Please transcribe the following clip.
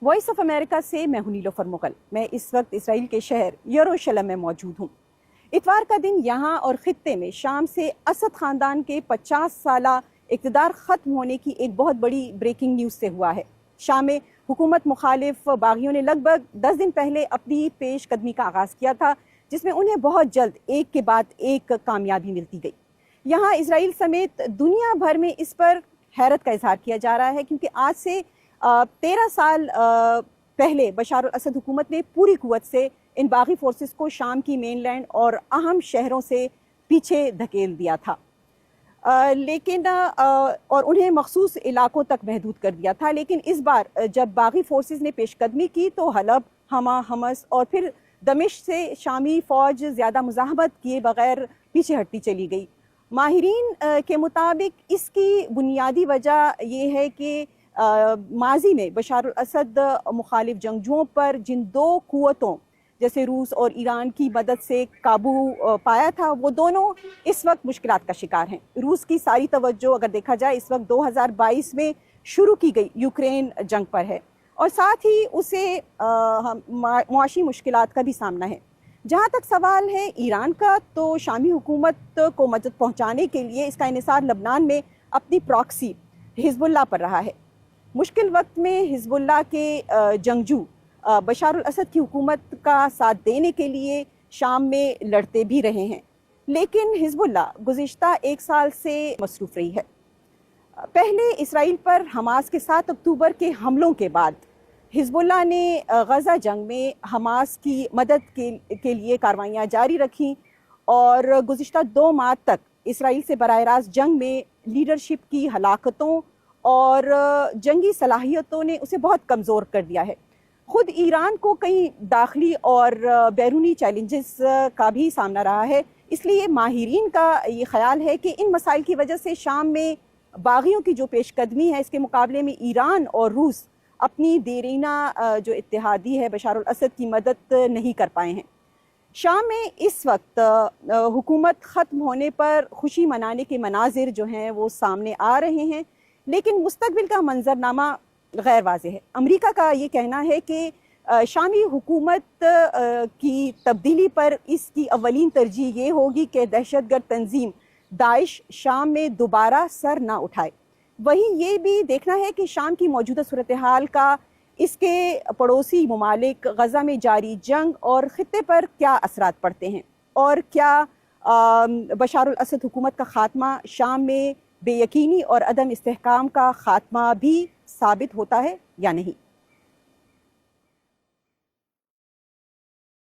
Voice of America سے میں ہوں نیلوفر مغل۔ میں اس وقت اسرائیل کے شہر یروشلم میں موجود ہوں۔ اتوار کا دن یہاں اور خطے میں شام سے اسد خاندان کے 50 سالہ اقتدار ختم ہونے کی ایک بہت بڑی بریکنگ نیوز سے ہوا ہے۔ شام میں حکومت مخالف باغیوں نے لگ بھگ 10 دن پہلے اپنی پیش قدمی کا آغاز کیا تھا، جس میں انہیں بہت جلد ایک کے بعد ایک کامیابی ملتی گئی۔ یہاں اسرائیل سمیت دنیا بھر میں اس پر حیرت کا اظہار کیا جا رہا ہے، کیونکہ آج سے 13 سال پہلے بشار الاسد حکومت نے پوری قوت سے ان باغی فورسز کو شام کی مین لینڈ اور اہم شہروں سے پیچھے دھکیل دیا تھا، لیکن اور انہیں مخصوص علاقوں تک محدود کر دیا تھا۔ لیکن اس بار جب باغی فورسز نے پیش قدمی کی تو حلب، حما، حمص اور پھر دمشق سے شامی فوج زیادہ مزاحمت کیے بغیر پیچھے ہٹتی چلی گئی۔ ماہرین کے مطابق اس کی بنیادی وجہ یہ ہے کہ ماضی میں بشار الاسد مخالف جنگجوؤں پر جن دو قوتوں جیسے روس اور ایران کی مدد سے قابو پایا تھا، وہ دونوں اس وقت مشکلات کا شکار ہیں۔ روس کی ساری توجہ اگر دیکھا جائے اس وقت 2022 میں شروع کی گئی یوکرین جنگ پر ہے، اور ساتھ ہی اسے معاشی مشکلات کا بھی سامنا ہے۔ جہاں تک سوال ہے ایران کا، تو شامی حکومت کو مدد پہنچانے کے لیے اس کا انحصار لبنان میں اپنی پراکسی حزب اللہ پر رہا ہے۔ مشکل وقت میں حزب اللہ کے جنگجو بشار الاسد کی حکومت کا ساتھ دینے کے لیے شام میں لڑتے بھی رہے ہیں، لیکن حزب اللہ گزشتہ 1 سال سے مصروف رہی ہے۔ پہلے اسرائیل پر حماس کے 7 اکتوبر کے حملوں کے بعد حزب اللہ نے غزہ جنگ میں حماس کی مدد کے لیے کارروائیاں جاری رکھیں، اور گزشتہ 2 ماہ تک اسرائیل سے براہ راست جنگ میں لیڈرشپ کی ہلاکتوں اور جنگی صلاحیتوں نے اسے بہت کمزور کر دیا ہے۔ خود ایران کو کئی داخلی اور بیرونی چیلنجز کا بھی سامنا رہا ہے، اس لیے ماہرین کا یہ خیال ہے کہ ان مسائل کی وجہ سے شام میں باغیوں کی جو پیش قدمی ہے، اس کے مقابلے میں ایران اور روس اپنی دیرینہ جو اتحادی ہے بشار الاسد کی مدد نہیں کر پائے ہیں۔ شام میں اس وقت حکومت ختم ہونے پر خوشی منانے کے مناظر جو ہیں وہ سامنے آ رہے ہیں، لیکن مستقبل کا منظرنامہ غیر واضح ہے۔ امریکہ کا یہ کہنا ہے کہ شامی حکومت کی تبدیلی پر اس کی اولین ترجیح یہ ہوگی کہ دہشت گرد تنظیم داعش شام میں دوبارہ سر نہ اٹھائے۔ وہیں یہ بھی دیکھنا ہے کہ شام کی موجودہ صورتحال کا اس کے پڑوسی ممالک غزہ میں جاری جنگ اور خطے پر کیا اثرات پڑتے ہیں، اور کیا بشار الاسد حکومت کا خاتمہ شام میں بے یقینی اور عدم استحکام کا خاتمہ بھی ثابت ہوتا ہے یا نہیں۔